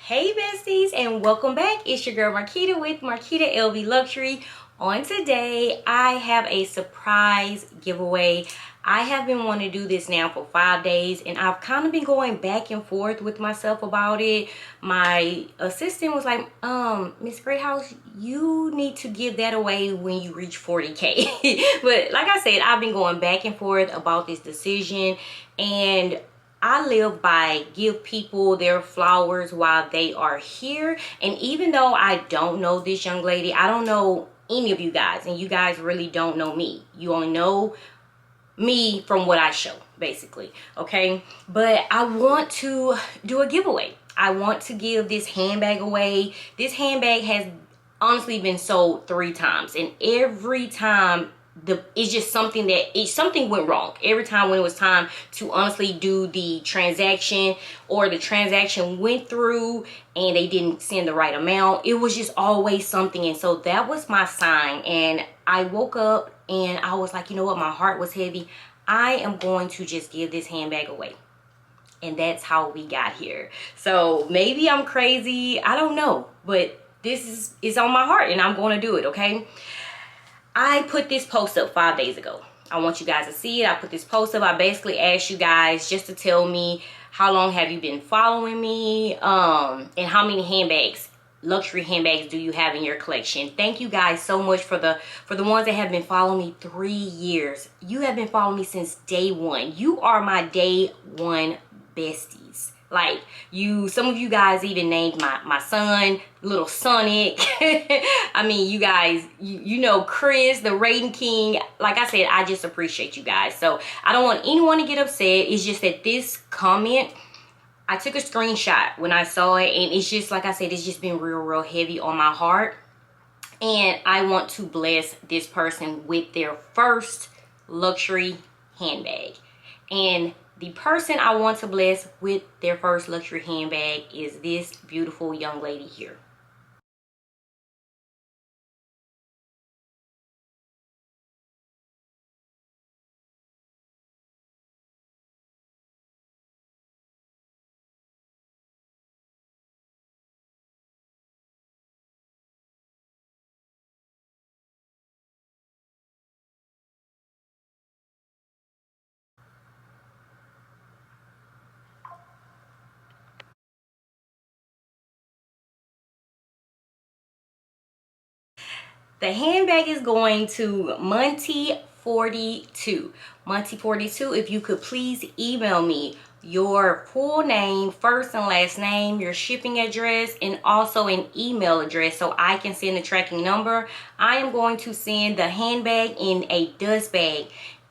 Hey besties, and welcome back. It's your girl Marquita with Marquita LV Luxury. On today, I have a surprise giveaway. I have been wanting to do this now for 5 days, and I've kind of been going back and forth with myself about it. My assistant was like, Miss Greathouse, you need to give that away when you reach 40K. But like I said, I've been going back and forth about this decision, and I live by give people their flowers while they are here. And even though I don't know this young lady, I don't know any of you guys, and you guys really don't know me. You only know me from what I show, basically, okay? But I want to do a giveaway. I want to give this handbag away. This handbag has honestly been sold 3 times, and every time it's just something something went wrong. Every time when it was time to honestly do the transaction, or the transaction went through and they didn't send the right amount, it was just always something. And so that was my sign, and I woke up and I was like, you know what, my heart was heavy. I am going to just give this handbag away. And that's how we got here. So maybe I'm crazy, I don't know, but this is on my heart and I'm going to do it, okay? I put this post up 5 days ago. I want you guys to see it. I put this post up. I basically asked you guys just to tell me how long have you been following me, and how many handbags, luxury handbags, do you have in your collection. Thank you guys so much for the ones that have been following me 3 years. You have been following me since day one. You are my day one besties. Like, some of you guys even named my son Little Sonic. I mean, you guys, you know Chris, the rating king. Like I said, I just appreciate you guys. So I don't want anyone to get upset. It's just that this comment, I took a screenshot when I saw it, and it's just, like I said, it's just been real heavy on my heart. And I want to bless this person with their first luxury handbag. And the person I want to bless with their first luxury handbag is this beautiful young lady here. The handbag is going to Monty42. Monty42, if you could please email me your full name, first and last name, your shipping address, and also an email address so I can send the tracking number. I am going to send the handbag in a dust bag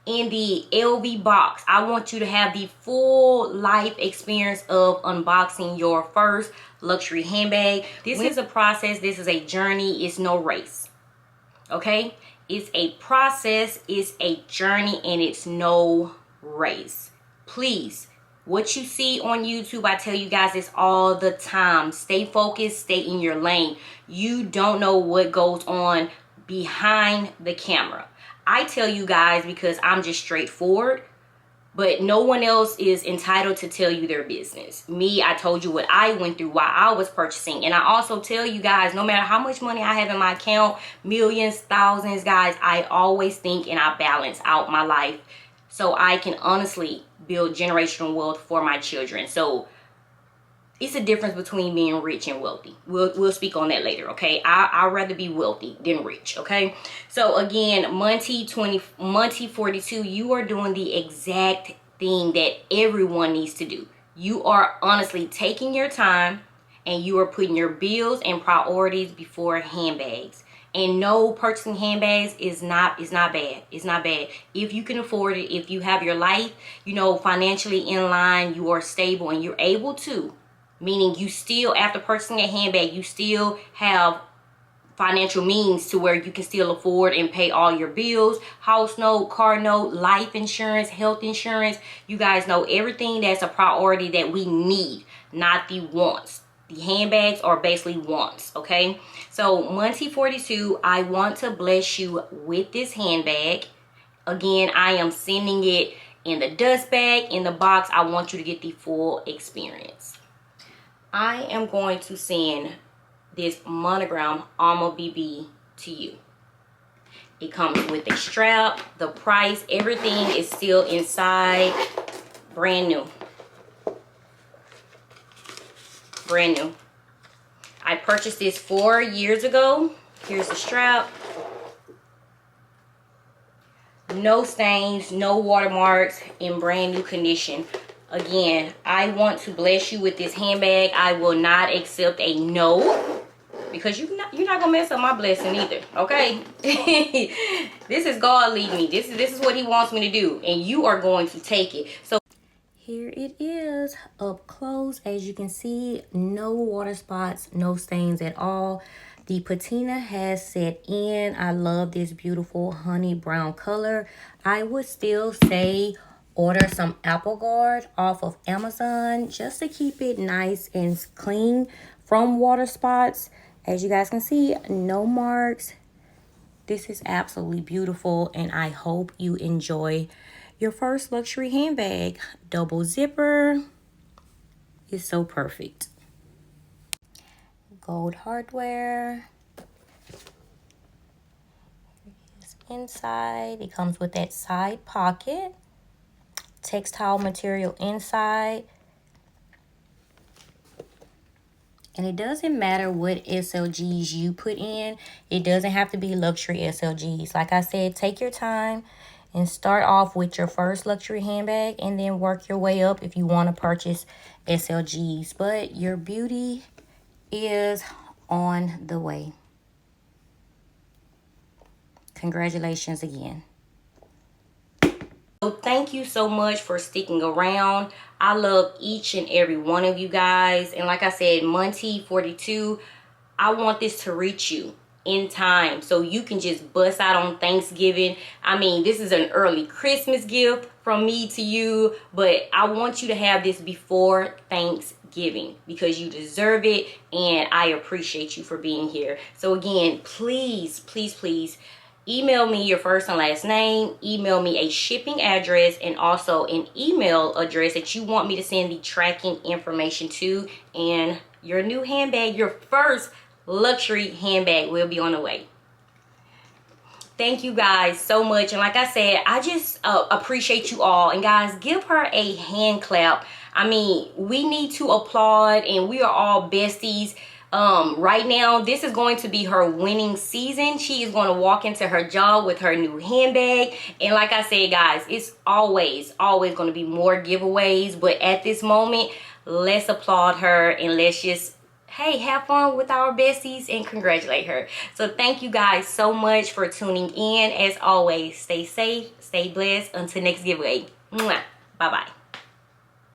in the LV box. I want you to have the full life experience of unboxing your first luxury handbag. This is a process. This is a journey. It's no race. Okay, it's a process, it's a journey, and it's no race. Please, what you see on YouTube, I tell you guys this all the time. Stay focused, stay in your lane. You don't know what goes on behind the camera. I tell you guys because I'm just straightforward, but no one else is entitled to tell you their business. Me, I told you what I went through while I was purchasing. And I also tell you guys, no matter how much money I have in my account, millions, thousands, guys, I always think and I balance out my life so I can honestly build generational wealth for my children. So it's a difference between being rich and wealthy. We'll speak on that later, okay? I'd rather be wealthy than rich, okay? So again, Monty42, you are doing the exact thing that everyone needs to do. You are honestly taking your time, and you are putting your bills and priorities before handbags. And no, purchasing handbags is not bad. It's not bad. If you can afford it, if you have your life, you know, financially in line, you are stable, and you're able to, meaning you still, after purchasing a handbag, you still have financial means to where you can still afford and pay all your bills, house note, car note, life insurance, health insurance. You guys know everything that's a priority that we need, not the wants. The handbags are basically wants, okay? So Monty42, I want to bless you with this handbag. Again, I am sending it in the dust bag, in the box. I want you to get the full experience. I am going to send this monogram Alma BB to you. It comes with a strap, the price, everything is still inside. Brand new. Brand new. I purchased this 4 years ago. Here's the strap. No stains, no watermarks, in brand new condition. Again, I want to bless you with this handbag. I will not accept a no, because you're not gonna mess up my blessing either, okay? This is God leading me. This is what he wants me to do, and you are going to take it. So here it is up close. As you can see, no water spots, no stains at all. The patina has set in. I love this beautiful honey brown color. I would still say order some Apple Guard off of Amazon just to keep it nice and clean from water spots. As you guys can see, no marks. This is absolutely beautiful, and I hope you enjoy your first luxury handbag. Double zipper is so perfect. Gold hardware. Here's inside. It comes with that side pocket. Textile material inside. And it doesn't matter what SLGs you put in. It doesn't have to be luxury SLGs. Like I said, take your time and start off with your first luxury handbag and then work your way up if you want to purchase SLGs. But your beauty is on the way. Congratulations again. So thank you so much for sticking around. I love each and every one of you guys. And like I said, Monty 42, I want this to reach you in time so you can just bust out on Thanksgiving. I mean, this is an early Christmas gift from me to you, but I want you to have this before Thanksgiving because you deserve it, and I appreciate you for being here. So again, please, please, please email me your first and last name, email me a shipping address, and also an email address that you want me to send the tracking information to, and your new handbag, your first luxury handbag, will be on the way. Thank you guys so much, and like I said, I just appreciate you all. And guys, give her a hand clap. I mean, we need to applaud, and we are all besties. Right now, this is going to be her winning season. She is going to walk into her job with her new handbag. And like I said, guys, it's always going to be more giveaways. But at this moment, let's applaud her and let's just, hey, have fun with our besties and congratulate her. So thank you guys so much for tuning in. As always, stay safe, stay blessed. Until next giveaway. Bye-bye.